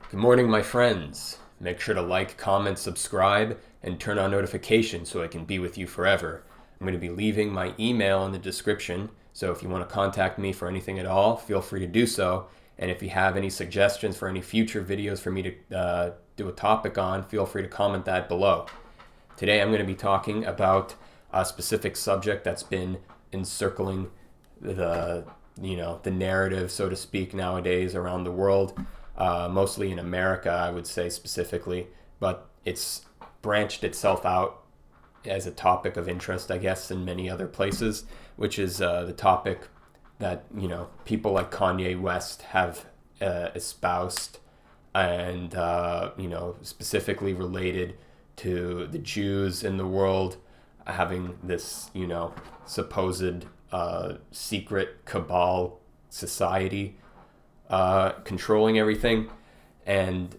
Good morning, my friends. Make sure to like, comment, subscribe, and turn on notifications so I can be with you forever. I'm going to be leaving my email in the description, so if you want to contact me for anything at all, feel free to do so. And if you have any suggestions for any future videos for me to do a topic on, feel free to comment that below. Today I'm going to be talking about a specific subject that's been encircling the narrative, so to speak, nowadays around the world. Mostly in America, I would say specifically, but it's branched itself out as a topic of interest, I guess, in many other places, which is the topic that, people like Kanye West have espoused and, specifically related to the Jews in the world having this, supposed secret cabal society controlling everything. And,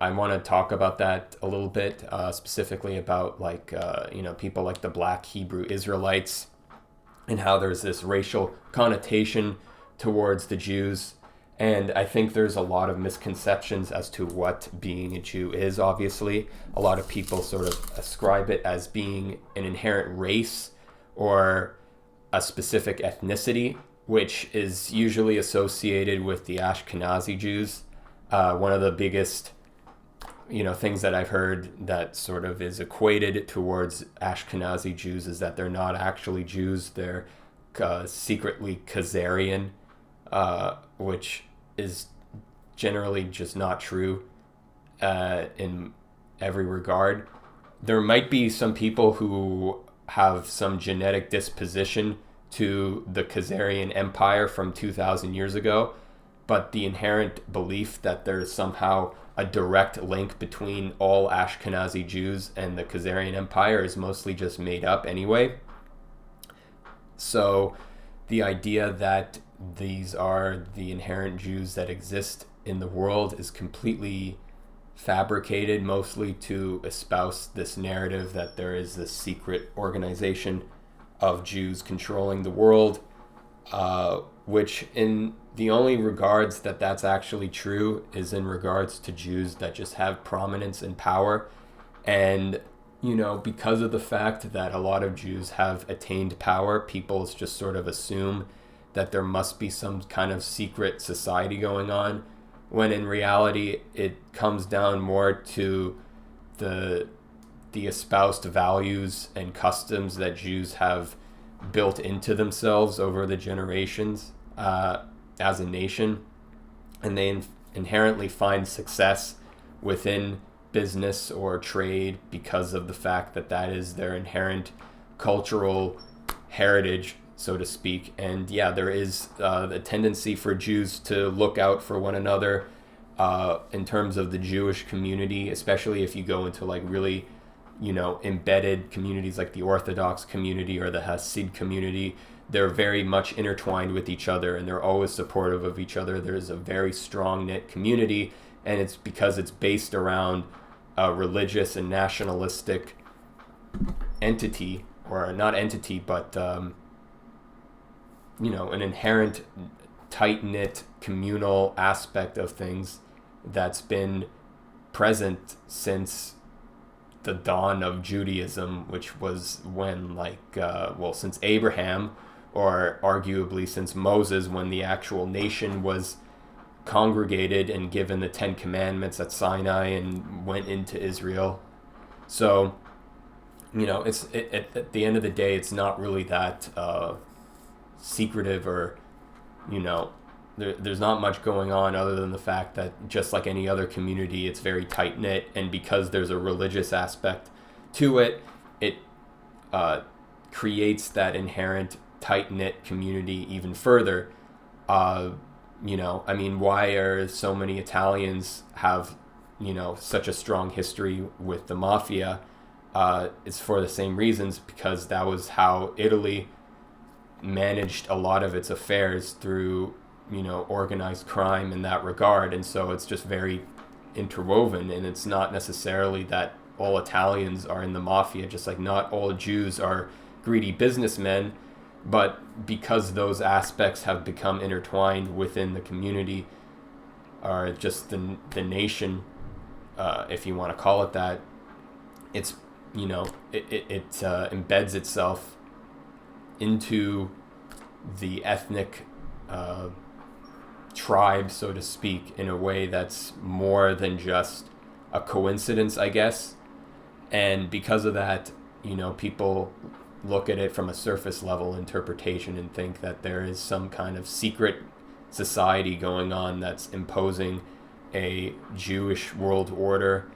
I want to talk about that a little bit, specifically about people like the Black Hebrew Israelites and how there's this racial connotation towards the Jews. And I think there's a lot of misconceptions as to what being a Jew is, obviously. A lot of people sort of ascribe it as being an inherent race or a specific ethnicity, which is usually associated with the Ashkenazi Jews. One of the biggest, things that I've heard that sort of is equated towards Ashkenazi Jews is that they're not actually Jews. They're secretly Khazarian, which is generally just not true in every regard. There might be some people who have some genetic disposition to the Khazarian Empire from 2,000 years ago, but the inherent belief that there's somehow a direct link between all Ashkenazi Jews and the Khazarian Empire is mostly just made up anyway. So the idea that these are the inherent Jews that exist in the world is completely fabricated, mostly to espouse this narrative that there is this secret organization of Jews controlling the world, which in the only regards that that's actually true is in regards to Jews that just have prominence and power. And, because of the fact that a lot of Jews have attained power, people just sort of assume that there must be some kind of secret society going on, when in reality it comes down more to the espoused values and customs that Jews have built into themselves over the generations as a nation. And they inherently find success within business or trade because of the fact that that is their inherent cultural heritage, so to speak. And yeah, there is a tendency for Jews to look out for one another in terms of the Jewish community, especially if you go into really embedded communities like the Orthodox community or the Hasid community. They're very much intertwined with each other and they're always supportive of each other. There's a very strong knit community, and it's because it's based around a religious and nationalistic entity, or not entity, but an inherent tight-knit communal aspect of things that's been present since the dawn of Judaism, which was when since Abraham, or arguably since Moses, when the actual nation was congregated and given the 10 Commandments at Sinai and went into Israel. So, at the end of the day, it's not really that secretive, or, there's not much going on other than the fact that just like any other community, it's very tight-knit, and because there's a religious aspect to it, it creates that inherent tight-knit community even further. Why are so many Italians have, such a strong history with the mafia? It's for the same reasons, because that was how Italy managed a lot of its affairs, through organized crime in that regard. And so it's just very interwoven, and it's not necessarily that all Italians are in the mafia, just like not all Jews are greedy businessmen, but because those aspects have become intertwined within the community, or just the nation, if you want to call it that, it's, it embeds itself into the ethnic tribe, so to speak, in a way that's more than just a coincidence, I guess. And because of that, people look at it from a surface level interpretation and think that there is some kind of secret society going on that's imposing a Jewish world order,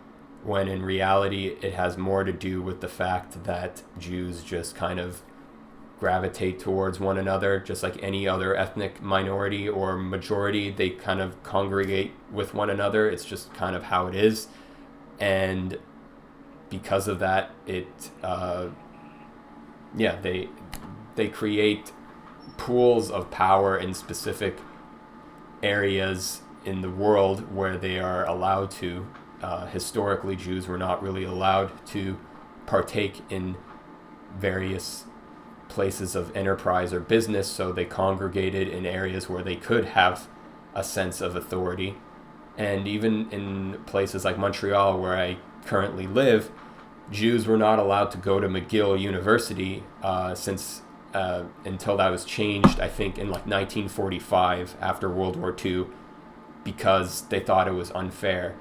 when in reality it has more to do with the fact that Jews just kind of gravitate towards one another, just like any other ethnic minority or majority. They kind of congregate with one another. It's just kind of how it is. And because of that, they create pools of power in specific areas in the world where they are allowed to. Historically, Jews were not really allowed to partake in various places of enterprise or business, so they congregated in areas where they could have a sense of authority. And even in places like Montreal, where I currently live, Jews were not allowed to go to McGill University since until that was changed, I think, in like 1945 after World War II, because they thought it was unfair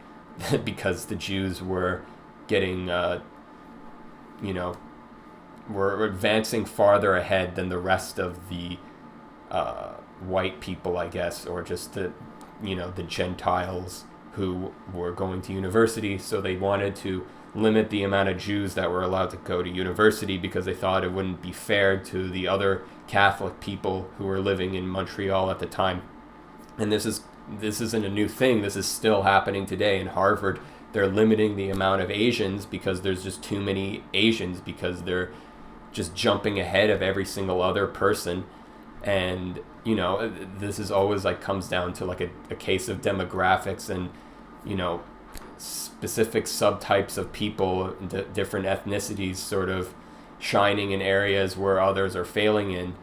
because the Jews were getting, were advancing farther ahead than the rest of the white people, I guess, or just the Gentiles who were going to university. So they wanted to limit the amount of Jews that were allowed to go to university because they thought it wouldn't be fair to the other Catholic people who were living in Montreal at the time. And this isn't a new thing. This is still happening today in Harvard. They're limiting the amount of Asians because there's just too many Asians, because they're just jumping ahead of every single other person. And this is always like comes down to like a case of demographics and specific subtypes of people, different ethnicities sort of shining in areas where others are failing in.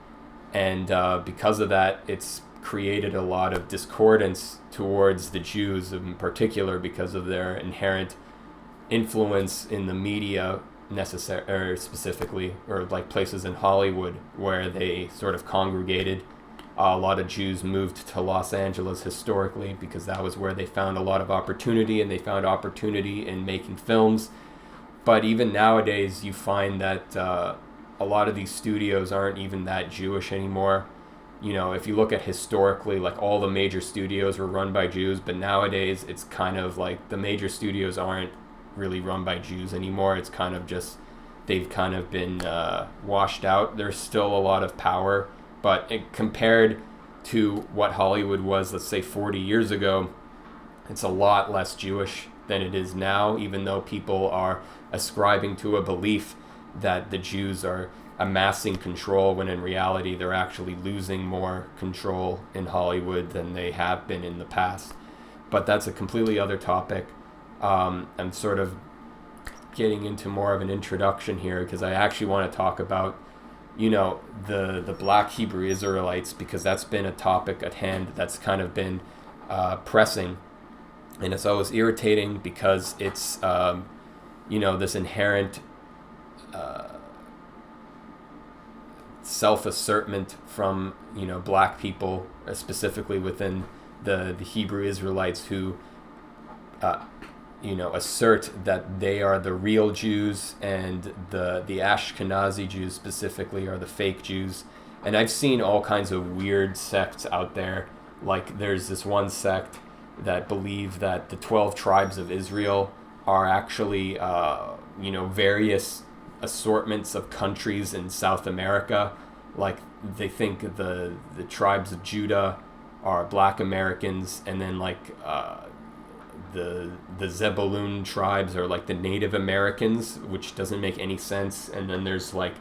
And because of that, it's created a lot of discordance towards the Jews in particular, because of their inherent influence in the media, specifically, or like places in Hollywood where they sort of congregated. A lot of Jews moved to Los Angeles historically because that was where they found a lot of opportunity, and they found opportunity in making films. But even nowadays, you find that a lot of these studios aren't even that Jewish anymore. If you look at historically, like all the major studios were run by Jews, but nowadays it's kind of like the major studios aren't really run by Jews anymore. It's kind of just, they've kind of been washed out. There's still a lot of power, but compared to what Hollywood was, let's say 40 years ago, it's a lot less Jewish than it is now, even though people are ascribing to a belief that the Jews are amassing control, when in reality they're actually losing more control in Hollywood than they have been in the past. But that's a completely other topic. I'm sort of getting into more of an introduction here because I actually want to talk about the Black Hebrew Israelites, because that's been a topic at hand that's kind of been pressing, and it's always irritating because it's this inherent self-assertment from black people, specifically within the Hebrew Israelites, who assert that they are the real Jews, and the Ashkenazi Jews specifically are the fake Jews. And I've seen all kinds of weird sects out there. Like there's this one sect that believe that the 12 tribes of Israel are actually various assortments of countries in South America. Like they think the tribes of Judah are Black Americans, and then like the Zebulun tribes are like the Native Americans, which doesn't make any sense. And then there's like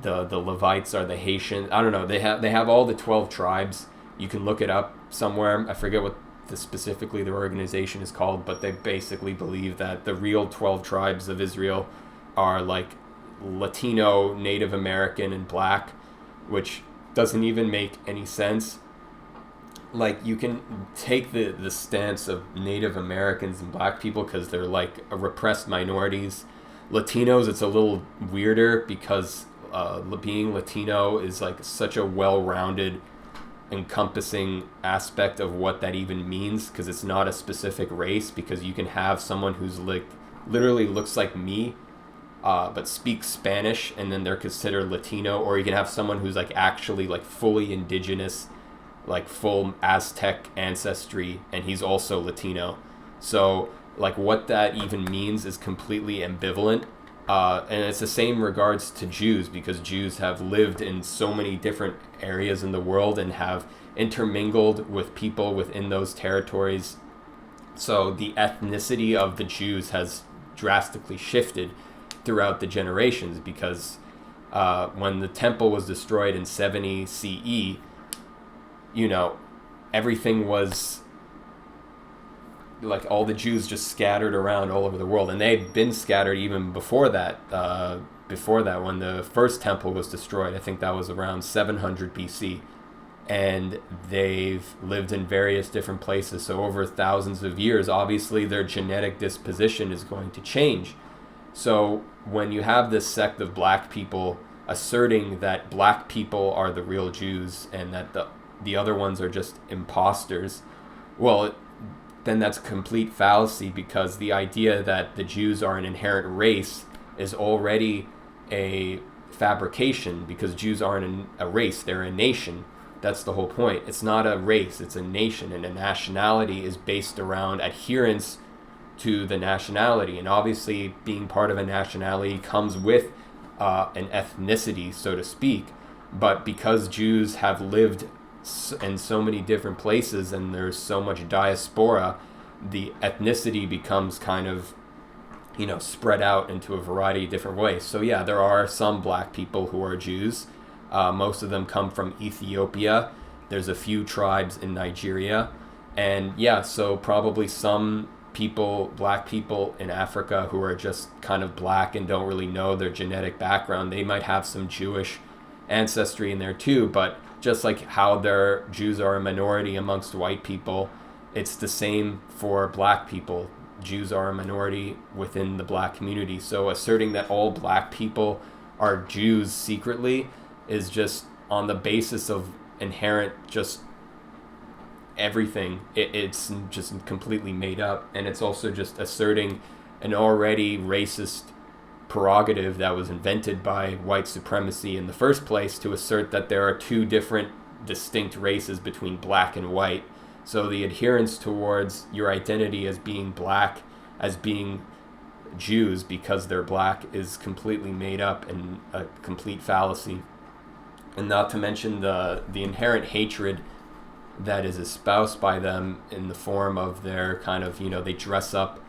the Levites are the Haitians. I don't know. They have all the 12 tribes. You can look it up somewhere. I forget what specifically the organization is called, but they basically believe that the real 12 tribes of Israel are like Latino, Native American, and Black, which doesn't even make any sense. like you can take the stance of Native Americans and black people because they're like repressed minorities. Latinos, it's a little weirder because being Latino is like such a well-rounded, encompassing aspect of what that even means, because it's not a specific race, because you can have someone who's like literally looks like me but speaks Spanish and then they're considered Latino, or you can have someone who's like actually like fully indigenous, like full Aztec ancestry, and he's also Latino. So like what that even means is completely ambivalent. And it's the same regards to Jews, because Jews have lived in so many different areas in the world and have intermingled with people within those territories. So the ethnicity of the Jews has drastically shifted throughout the generations, because when the temple was destroyed in 70 CE, you know, everything was like all the Jews just scattered around all over the world, and they'd been scattered even before that. When the first temple was destroyed, I think that was around 700 BC, and they've lived in various different places. So over thousands of years, obviously their genetic disposition is going to change. So when you have this sect of black people asserting that black people are the real Jews and that the other ones are just imposters, well, then that's a complete fallacy, because the idea that the Jews are an inherent race is already a fabrication, because Jews aren't a race, they're a nation. That's the whole point. It's not a race, it's a nation, and a nationality is based around adherence to the nationality. And obviously being part of a nationality comes with an ethnicity, so to speak. But because Jews have lived in so many different places and there's so much diaspora, the ethnicity becomes kind of, spread out into a variety of different ways. So yeah, there are some black people who are Jews. Most of them come from Ethiopia. There's a few tribes in Nigeria. And yeah, so probably some people, black people in Africa, who are just kind of black and don't really know their genetic background, they might have some Jewish ancestry in there too. But just like how their Jews are a minority amongst white people, it's the same for black people. Jews are a minority within the black community. So asserting that all black people are Jews secretly is just on the basis of inherent just everything. It's just completely made up. And it's also just asserting an already racist prerogative that was invented by white supremacy in the first place, to assert that there are two different distinct races between black and white. So the adherence towards your identity as being black, as being Jews because they're black, is completely made up and a complete fallacy. And not to mention the inherent hatred that is espoused by them in the form of their kind of, they dress up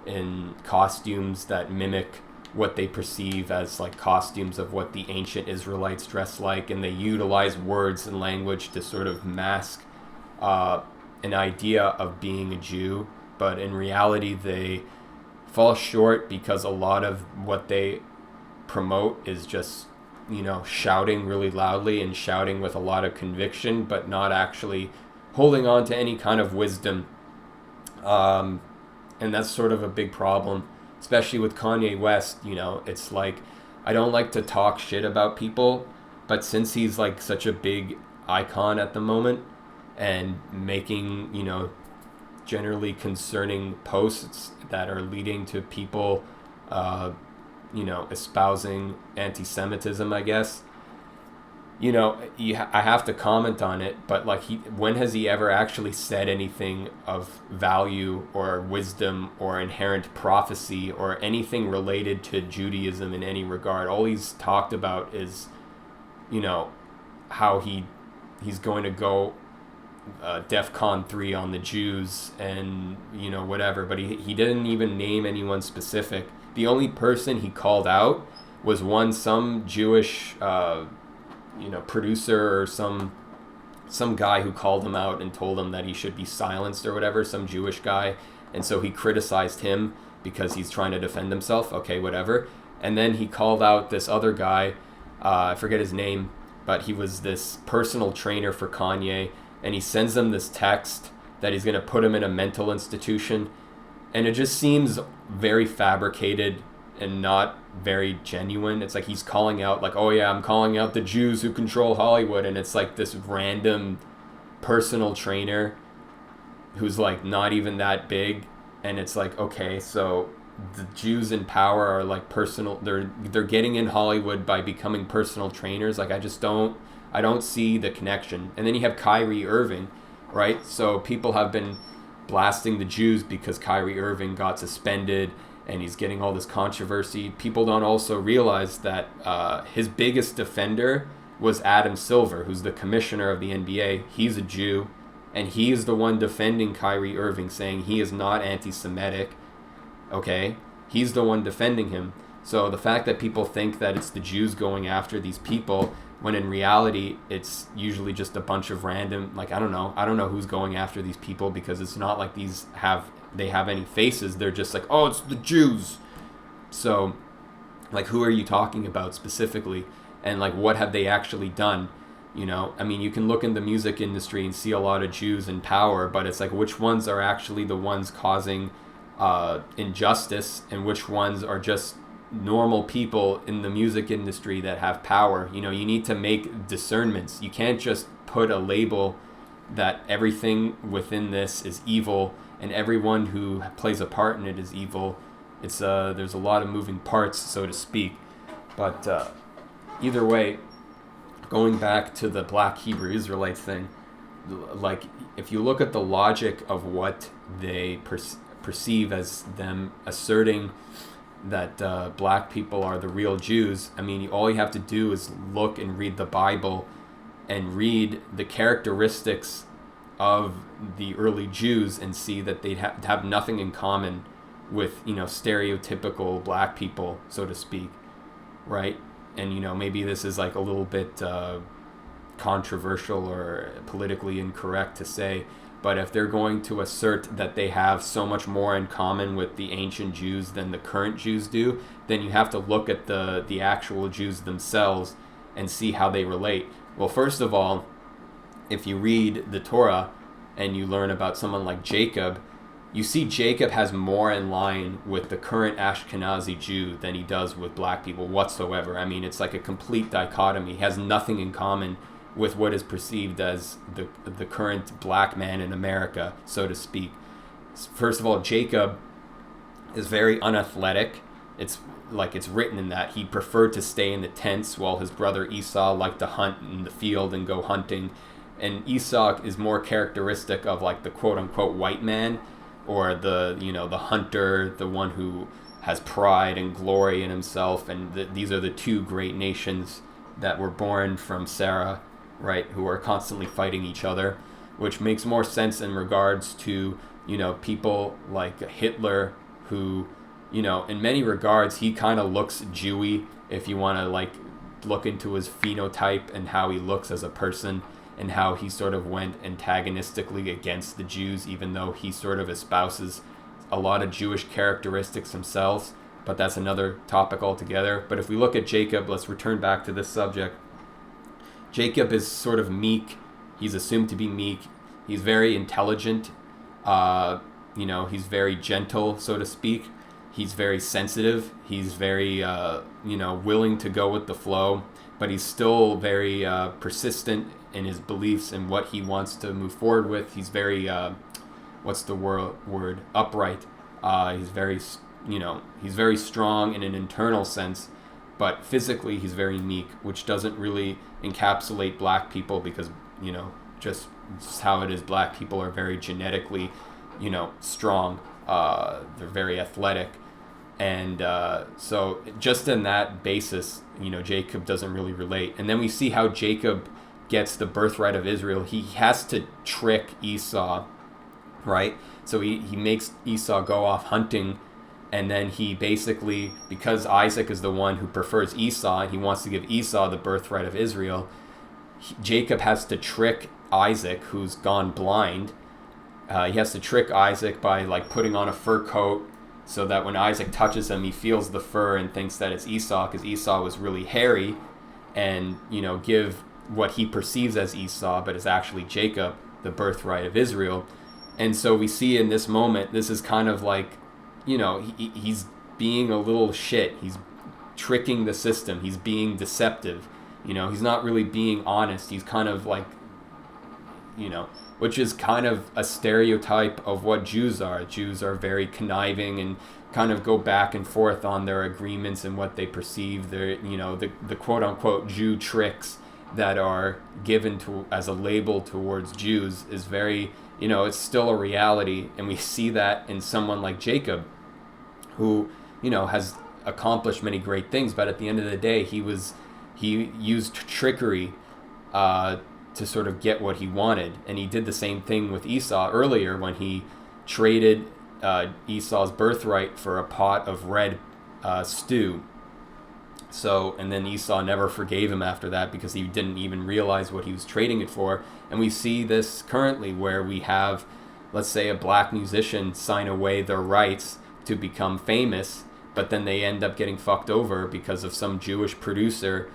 in costumes that mimic what they perceive as like costumes of what the ancient Israelites dress like, and they utilize words and language to sort of mask an idea of being a Jew. But in reality, they fall short, because a lot of what they promote is just, shouting really loudly and shouting with a lot of conviction, but not actually holding on to any kind of wisdom. And that's sort of a big problem, especially with Kanye West. It's like, I don't like to talk shit about people, but since he's like such a big icon at the moment and making, generally concerning posts that are leading to people, espousing anti-Semitism, I guess, I have to comment on it. But like, when has he ever actually said anything of value or wisdom or inherent prophecy or anything related to Judaism in any regard? All he's talked about is, how he's going to go DEFCON 3 on the Jews and, whatever. But he didn't even name anyone specific. The only person he called out was some Jewish producer or some guy who called him out and told him that he should be silenced or whatever, some Jewish guy. And so he criticized him because he's trying to defend himself. Okay, whatever. And then he called out this other guy, I forget his name, but he was this personal trainer for Kanye, and he sends them this text that he's going to put him in a mental institution, and it just seems very fabricated and not very genuine. It's like he's calling out, like, oh yeah, I'm calling out the Jews who control Hollywood, and it's like this random personal trainer who's like not even that big, and it's like, okay, so the Jews in power are like personal, they're getting in Hollywood by becoming personal trainers. Like, I don't see the connection. And then you have Kyrie Irving, right? So people have been blasting the Jews because Kyrie Irving got suspended and he's getting all this controversy. People don't also realize that his biggest defender was Adam Silver, who's the commissioner of the NBA. He's a Jew, and he is the one defending Kyrie Irving, saying he is not anti-Semitic. Okay? He's the one defending him. So the fact that people think that it's the Jews going after these people, when in reality it's usually just a bunch of random, like, I don't know who's going after these people, because it's not like they have any faces. They're just like, oh, it's the Jews. So, like, who are you talking about specifically? And like, what have they actually done? You know, I mean, you can look in the music industry and see a lot of Jews in power, but it's like, which ones are actually the ones causing injustice, and which ones are just normal people in the music industry that have power? You know, you need to make discernments. You can't just put a label that everything within this is evil and everyone who plays a part in it is evil. It's there's a lot of moving parts, so to speak. But either way, going back to the Black Hebrew Israelites thing, like, if you look at the logic of what they perceive as them asserting that black people are the real Jews, I mean, all you have to do is look and read the Bible and read the characteristics of the early Jews and see that they'd have nothing in common with, you know, stereotypical black people, so to speak, right? And, you know, maybe this is like a little bit controversial or politically incorrect to say, but if they're going to assert that they have so much more in common with the ancient Jews than the current Jews do, then you have to look at the actual Jews themselves and see how they relate. Well, first of all, if you read the Torah and you learn about someone like Jacob, you see Jacob has more in line with the current Ashkenazi Jew than he does with black people whatsoever. I mean, it's like a complete dichotomy. He has nothing in common with what is perceived as the current black man in America, so to speak. First of all, Jacob is very unathletic. It's like, it's written in that he preferred to stay in the tents while his brother Esau liked to hunt in the field and go hunting. And Esau is more characteristic of like the quote-unquote white man, or the, you know, the hunter, the one who has pride and glory in himself. And these are the two great nations that were born from Sarah, right, who are constantly fighting each other, which makes more sense in regards to, you know, people like Hitler, who, you know, in many regards, he kind of looks Jewy if you want to like look into his phenotype and how he looks as a person, and how he sort of went antagonistically against the Jews, even though he sort of espouses a lot of Jewish characteristics himself. But that's another topic altogether. But if we look at Jacob, let's return back to this subject. Jacob is sort of meek. He's assumed to be meek. He's very intelligent. You know, he's very gentle, so to speak. He's very sensitive. He's very, you know, willing to go with the flow. But he's still very persistent in his beliefs and what he wants to move forward with. He's very, what's the word? Upright. He's very, you know, he's very strong in an internal sense, but physically he's very meek, which doesn't really encapsulate black people, because, you know, just how it is. Black people are very genetically, you know, strong. They're very athletic. And so just in that basis, you know, Jacob doesn't really relate. And then we see how Jacob gets the birthright of Israel. He has to trick Esau, right? So he makes Esau go off hunting, and then he basically, because Isaac is the one who prefers Esau and he wants to give Esau the birthright of Israel, Jacob has to trick Isaac, who's gone blind. He has to trick Isaac by like putting on a fur coat, so that when Isaac touches him, he feels the fur and thinks that it's Esau, because Esau was really hairy, and, you know, give what he perceives as Esau, but is actually Jacob, the birthright of Israel. And so we see in this moment, this is kind of like, he's being a little shit. He's tricking the system. He's being deceptive. He's not really being honest. He's kind of like, which is kind of a stereotype of what Jews are. Jews are very conniving and kind of go back and forth on their agreements and what they perceive. Their, the quote unquote Jew tricks that are given to as a label towards Jews is very, it's still a reality. And we see that in someone like Jacob, who, has accomplished many great things, but at the end of the day, he used trickery to sort of get what he wanted. And he did the same thing with Esau earlier when he traded Esau's birthright for a pot of red stew. So, and then Esau never forgave him after that because he didn't even realize what he was trading it for. And we see this currently where we have, let's say, a black musician sign away their rights to become famous, but then they end up getting fucked over because of some Jewish producer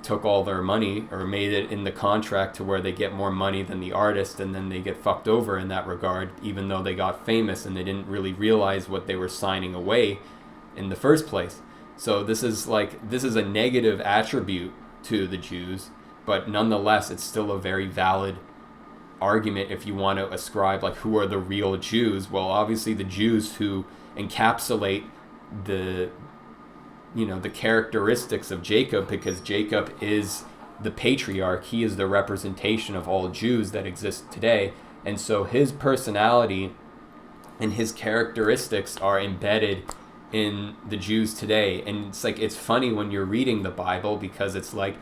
took all their money or made it in the contract to where they get more money than the artist, and then they get fucked over in that regard, even though they got famous and they didn't really realize what they were signing away in the first place. So this is a negative attribute to the Jews, but nonetheless, it's still a very valid argument if you want to ascribe like who are the real Jews. Well, obviously the Jews who encapsulate the characteristics of Jacob, because Jacob is the patriarch. He is the representation of all Jews that exist today. And so his personality and his characteristics are embedded in the Jews today. And it's funny when you're reading the Bible, because it's like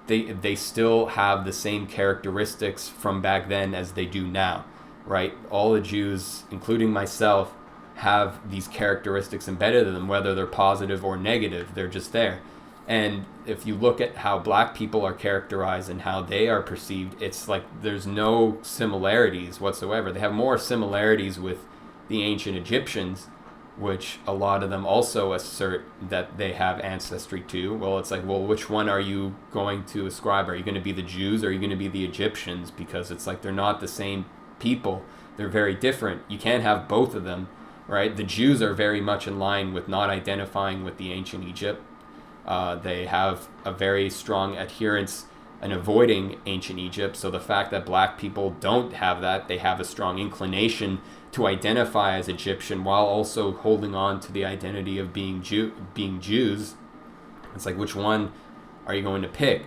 they still have the same characteristics from back then as they do now, right? All the Jews, including myself, have these characteristics embedded in them, whether they're positive or negative. They're just there. And if you look at how black people are characterized and how they are perceived, it's like there's no similarities whatsoever. They have more similarities with the ancient Egyptians, which a lot of them also assert that they have ancestry to. Well, it's like, well, which one are you going to ascribe? Are you going to be the Jews or are you going to be the Egyptians? Because it's like they're not the same people. They're very different. You can't have both of them, right? The Jews are very much in line with not identifying with the ancient Egypt. They have a very strong adherence and avoiding ancient Egypt. So the fact that black people don't have that, they have a strong inclination to identify as Egyptian while also holding on to the identity of being Jews. It's like, which one are you going to pick?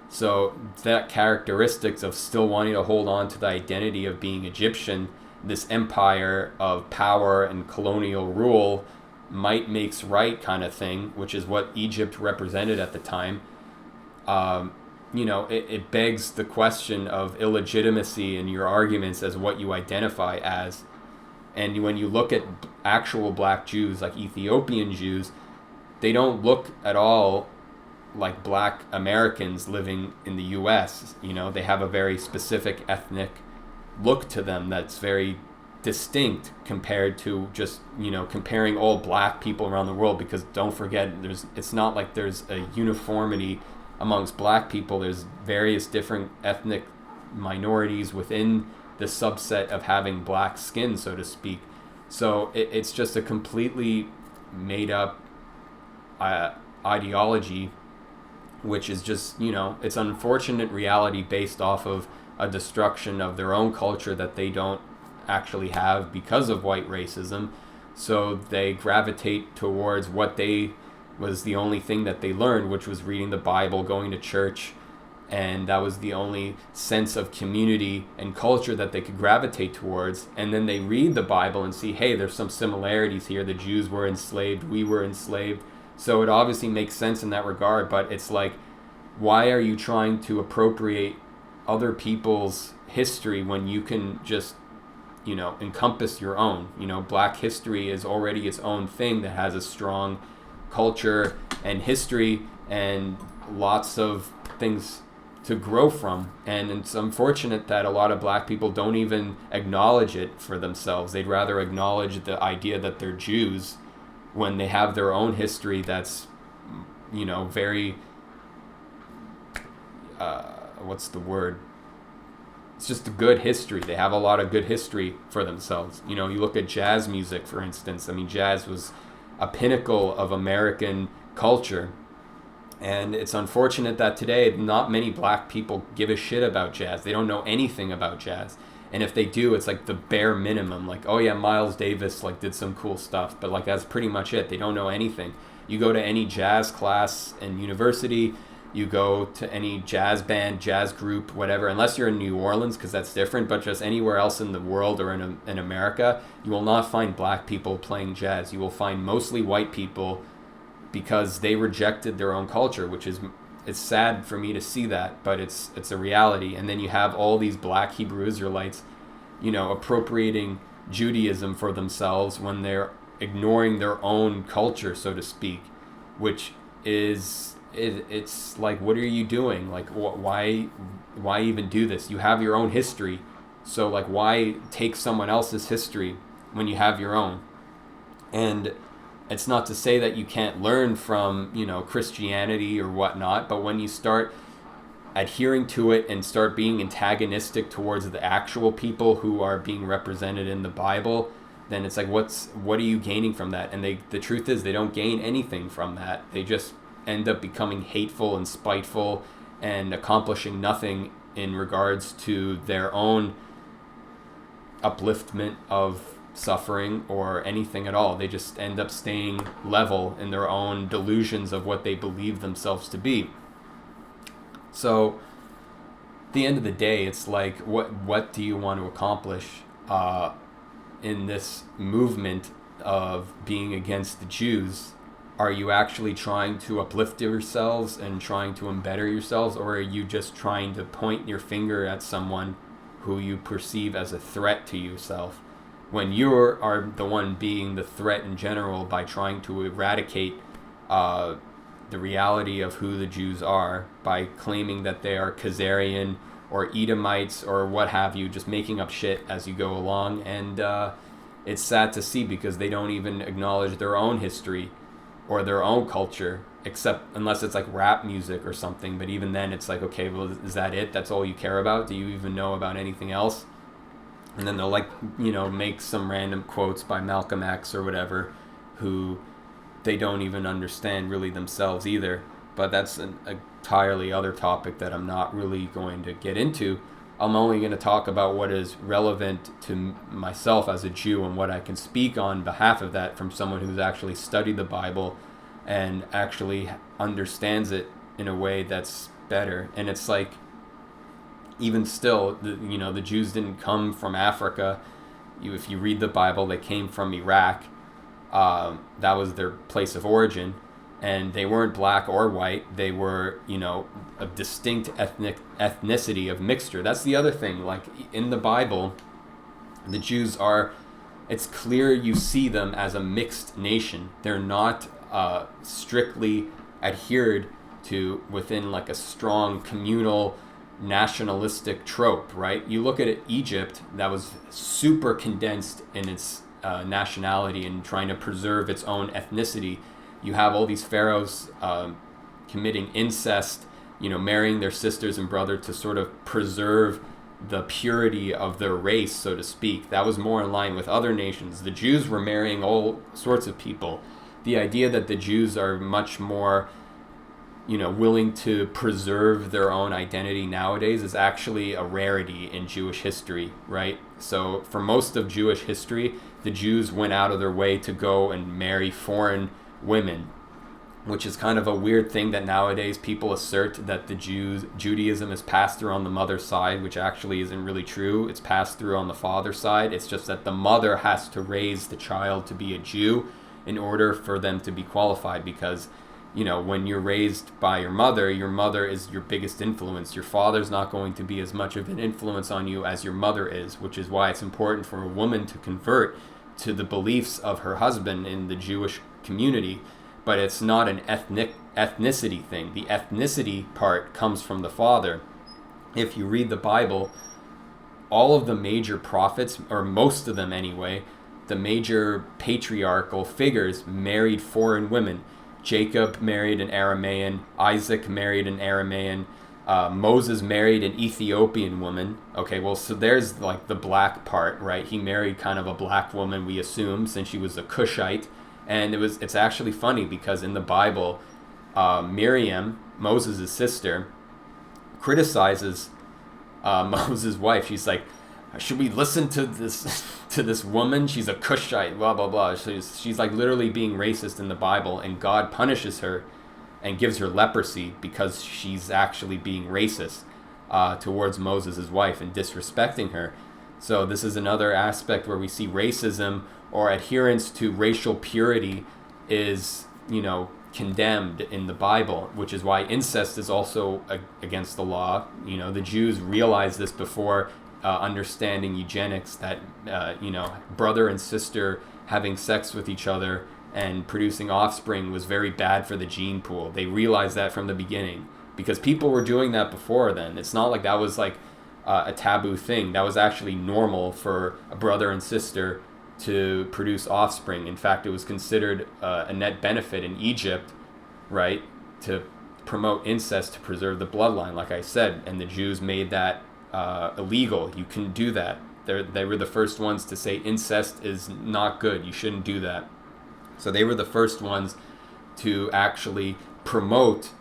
So that characteristics of still wanting to hold on to the identity of being Egyptian, this empire of power and colonial rule, might makes right kind of thing, which is what Egypt represented at the time. It begs the question of illegitimacy in your arguments as what you identify as. And when you look at actual black Jews, like Ethiopian Jews, they don't look at all like black Americans living in the U.S. They have a very specific ethnic look to them that's very distinct compared to just, comparing all black people around the world. Because don't forget, it's not like there's a uniformity amongst black people. There's various different ethnic minorities within the subset of having black skin, so to speak. So it's just a completely made up ideology, which is just, it's an unfortunate reality based off of a destruction of their own culture that they don't actually have because of white racism. So they gravitate towards what was the only thing that they learned, which was reading the Bible, going to church, and that was the only sense of community and culture that they could gravitate towards. And then they read the Bible and see, hey, there's some similarities here. The Jews were enslaved, we were enslaved. So it obviously makes sense in that regard, but it's like, why are you trying to appropriate other people's history when you can just, encompass your own? Black history is already its own thing that has a strong culture and history and lots of things to grow from. And it's unfortunate that a lot of black people don't even acknowledge it for themselves. They'd rather acknowledge the idea that they're Jews when they have their own history that's, very, what's the word? it's just a good history. They have a lot of good history for themselves. You know, you look at jazz music, for instance. I mean, jazz was a pinnacle of American culture. And it's unfortunate that today not many black people give a shit about jazz. They don't know anything about jazz. And if they do, it's like the bare minimum. Like, oh yeah, Miles Davis like did some cool stuff, but like that's pretty much it. They don't know anything. You go to any jazz class in university, you go to any jazz band, jazz group, whatever, unless you're in New Orleans, because that's different, but just anywhere else in the world or in America, you will not find black people playing jazz. You will find mostly white people, because they rejected their own culture, which is, it's sad for me to see that, but it's a reality. And then you have all these black Hebrew Israelites, you know, appropriating Judaism for themselves when they're ignoring their own culture, so to speak, which is, it's like, what are you doing? Like, why even do this? You have your own history, so like, why take someone else's history when you have your own? And it's not to say that you can't learn from, you know, Christianity or whatnot, but when you start adhering to it and start being antagonistic towards the actual people who are being represented in the Bible, then it's like, what are you gaining from that? And the truth is, they don't gain anything from that. They just end up becoming hateful and spiteful and accomplishing nothing in regards to their own upliftment of suffering or anything at all. They just end up staying level in their own delusions of what they believe themselves to be. So at the end of the day, it's like, what do you want to accomplish in this movement of being against the Jews? Are you actually trying to uplift yourselves and trying to embetter yourselves, or are you just trying to point your finger at someone who you perceive as a threat to yourself, when you are the one being the threat in general by trying to eradicate the reality of who the Jews are by claiming that they are Khazarian or Edomites or what have you, just making up shit as you go along. And it's sad to see, because they don't even acknowledge their own history or their own culture, except unless it's like rap music or something. But even then, it's like, okay, well, is that it? That's all you care about? Do you even know about anything else? And then they'll, like, you know, make some random quotes by Malcolm X or whatever, who they don't even understand really themselves either. But that's an entirely other topic that I'm not really going to get into. I'm only going to talk about what is relevant to myself as a Jew and what I can speak on behalf of that from someone who's actually studied the Bible and actually understands it in a way that's better. And it's like, even still, the Jews didn't come from Africa. If you read the Bible, they came from Iraq. That was their place of origin. And they weren't black or white. They were, a distinct ethnicity of mixture. That's the other thing. Like, in the Bible, the Jews are, it's clear you see them as a mixed nation. They're not strictly adhered to within like a strong communal nationalistic trope, right? You look at Egypt, that was super condensed in its nationality and trying to preserve its own ethnicity. You have all these pharaohs committing incest, marrying their sisters and brother to sort of preserve the purity of their race, so to speak. That was more in line with other nations. The Jews were marrying all sorts of people. The idea that the Jews are much more willing to preserve their own identity nowadays is actually a rarity in Jewish history, right? So for most of Jewish history, the Jews went out of their way to go and marry foreign women, which is kind of a weird thing that nowadays people assert that Judaism is passed through on the mother's side, which actually isn't really true. It's passed through on the father's side. It's just that the mother has to raise the child to be a Jew in order for them to be qualified, because when you're raised by your mother is your biggest influence. Your father's not going to be as much of an influence on you as your mother is, which is why it's important for a woman to convert to the beliefs of her husband in the Jewish community. But it's not an ethnicity thing. The ethnicity part comes from the father. If you read the Bible, all of the major prophets, or most of them anyway, the major patriarchal figures married foreign women. Jacob married an Aramaean, Isaac married an Aramaean, Moses married an Ethiopian woman. Okay, well, so there's like the black part, right? He married kind of a black woman, we assume, since she was a Cushite. And it's actually funny because in the Bible, Miriam, Moses' sister, criticizes Moses' wife. She's like, should we listen to this woman? She's a Cushite, blah blah blah. She's like literally being racist in the Bible, and God punishes her and gives her leprosy because she's actually being racist towards Moses' wife and disrespecting her. So this is another aspect where we see racism or adherence to racial purity is, condemned in the Bible, which is why incest is also against the law. The Jews realized this before understanding eugenics, that, brother and sister having sex with each other and producing offspring was very bad for the gene pool. They realized that from the beginning because people were doing that before then. It's not like that was like a taboo thing. That was actually normal for a brother and sister to produce offspring. In fact, it was considered a net benefit in Egypt, right, to promote incest to preserve the bloodline, like I said, and the Jews made that illegal. You couldn't do that. They were the first ones to say incest is not good. You shouldn't do that. So they were the first ones to actually promote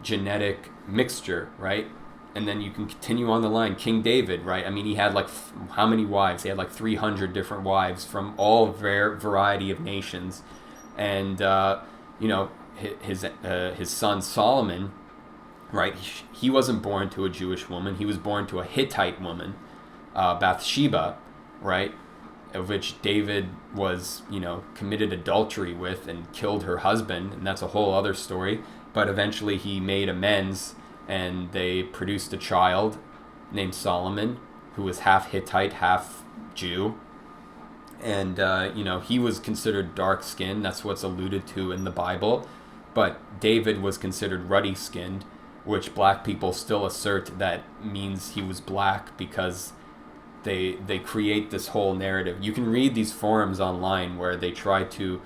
genetic mixture, right? And then you can continue on the line. King David, right? I mean, he had like how many wives? He had like 300 different wives from all variety of nations. And, his son Solomon, right? He wasn't born to a Jewish woman. He was born to a Hittite woman, Bathsheba, right? Of which David was, committed adultery with and killed her husband. And that's a whole other story. But eventually he made amends and they produced a child named Solomon, who was half Hittite, half Jew. And, he was considered dark-skinned. That's what's alluded to in the Bible. But David was considered ruddy-skinned, which black people still assert that means he was black because they create this whole narrative. You can read these forums online where they try to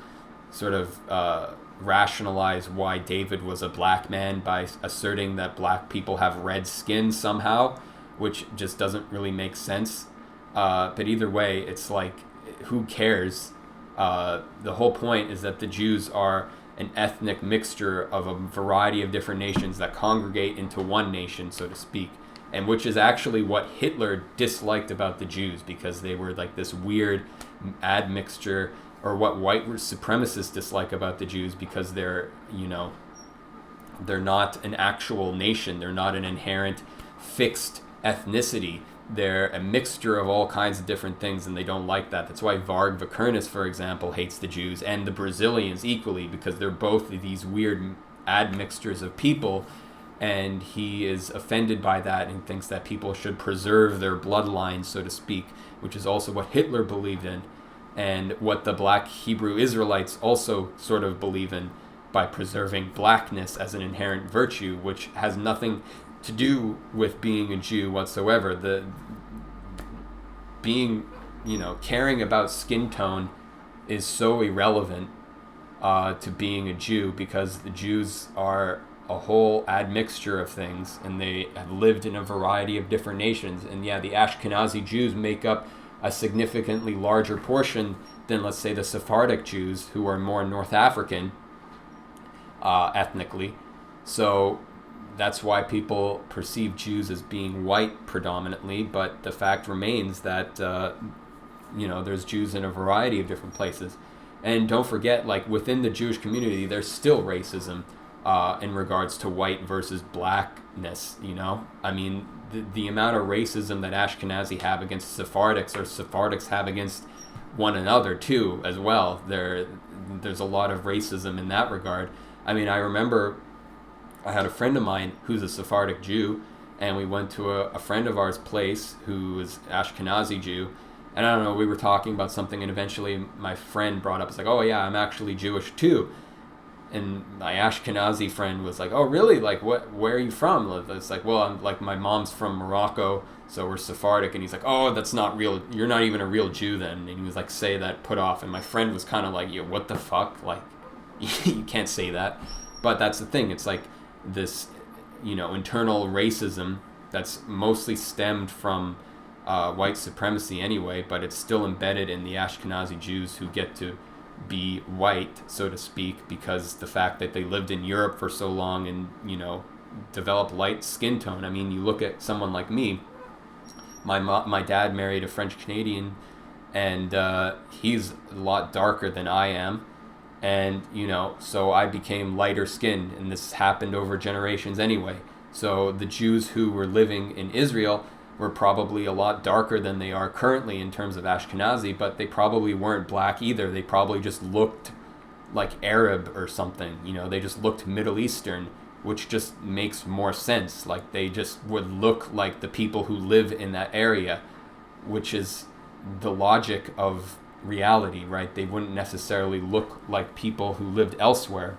sort of rationalize why David was a black man by asserting that black people have red skin somehow, which just doesn't really make sense. But either way, it's like, who cares? The whole point is that the Jews are an ethnic mixture of a variety of different nations that congregate into one nation, so to speak. And which is actually what Hitler disliked about the Jews, because they were like this weird admixture, or what white supremacists dislike about the Jews, because they're not an actual nation. They're not an inherent fixed ethnicity. They're a mixture of all kinds of different things, and they don't like that. That's why Varg Vikernes, for example, hates the Jews, and the Brazilians equally, because they're both these weird admixtures of people. And he is offended by that and thinks that people should preserve their bloodline, so to speak, which is also what Hitler believed in and what the black Hebrew Israelites also sort of believe in, by preserving blackness as an inherent virtue, which has nothing to do with being a Jew whatsoever. The being, caring about skin tone is so irrelevant to being a Jew, because the Jews are a whole admixture of things, and they have lived in a variety of different nations. And yeah, the Ashkenazi Jews make up a significantly larger portion than, let's say, the Sephardic Jews, who are more North African ethnically. So that's why people perceive Jews as being white predominantly, but the fact remains that there's Jews in a variety of different places. And don't forget, like, within the Jewish community, there's still racism in regards to white versus blackness. I mean, the amount of racism that Ashkenazi have against Sephardics, or Sephardics have against one another too, as well. There's a lot of racism in that regard. I mean, I remember I had a friend of mine who's a Sephardic Jew, and we went to a friend of ours' place who was Ashkenazi Jew, and I don't know, we were talking about something, and eventually my friend brought up, it's like, oh yeah, I'm actually Jewish too. And my Ashkenazi friend was like, oh really? Like, where are you from? It's like, well, I'm like, my mom's from Morocco, so we're Sephardic. And he's like, oh, that's not real. You're not even a real Jew then. And he was like, say that, put off. And my friend was kind of like, yo, what the fuck? Like, you can't say that. But that's the thing. It's like this internal racism that's mostly stemmed from white supremacy anyway, but it's still embedded in the Ashkenazi Jews who get to be white, so to speak, because the fact that they lived in Europe for so long and, developed light skin tone. I mean, you look at someone like me, my dad married a French Canadian, and he's a lot darker than I am. And, so I became lighter skinned, and this happened over generations anyway. So the Jews who were living in Israel were probably a lot darker than they are currently in terms of Ashkenazi, but they probably weren't black either. They probably just looked like Arab or something. They just looked Middle Eastern, which just makes more sense. Like, they just would look like the people who live in that area, which is the logic of reality, right? They wouldn't necessarily look like people who lived elsewhere,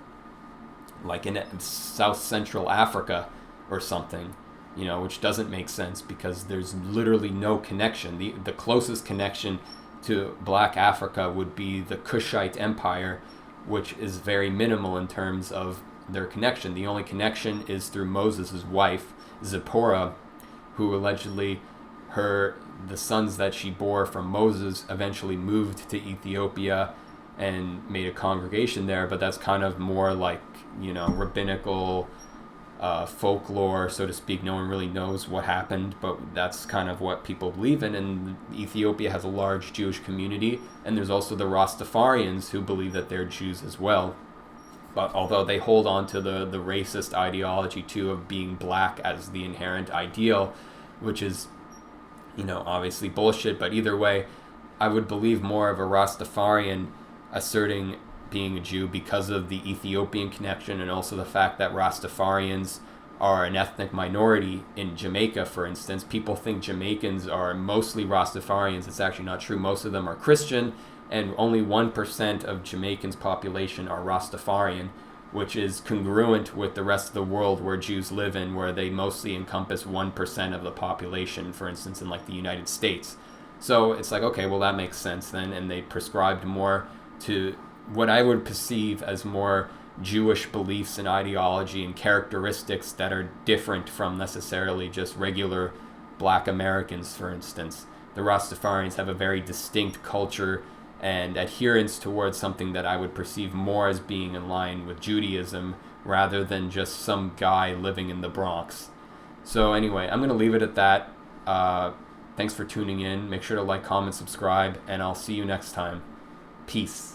like in South Central Africa or something, which doesn't make sense because there's literally no connection. The closest connection to Black Africa would be the Kushite Empire, which is very minimal in terms of their connection. The only connection is through Moses' wife, Zipporah, who allegedly the sons that she bore from Moses eventually moved to Ethiopia and made a congregation there, but that's kind of more like, rabbinical folklore, so to speak. No one really knows what happened, but that's kind of what people believe in. And Ethiopia has a large Jewish community, and there's also the Rastafarians who believe that they're Jews as well. But although they hold on to the racist ideology too of being black as the inherent ideal, which is, obviously bullshit. But either way, I would believe more of a Rastafarian asserting being a Jew because of the Ethiopian connection, and also the fact that Rastafarians are an ethnic minority in Jamaica, for instance. People think Jamaicans are mostly Rastafarians. It's actually not true. Most of them are Christian, and only 1% of Jamaicans' population are Rastafarian, which is congruent with the rest of the world where Jews live in, where they mostly encompass 1% of the population, for instance, in like the United States. So it's like, okay, well, that makes sense then, and they prescribed more to what I would perceive as more Jewish beliefs and ideology and characteristics that are different from necessarily just regular Black Americans, for instance. The Rastafarians have a very distinct culture and adherence towards something that I would perceive more as being in line with Judaism rather than just some guy living in the Bronx. So anyway, I'm going to leave it at that. Thanks for tuning in. Make sure to like, comment, subscribe, and I'll see you next time. Peace.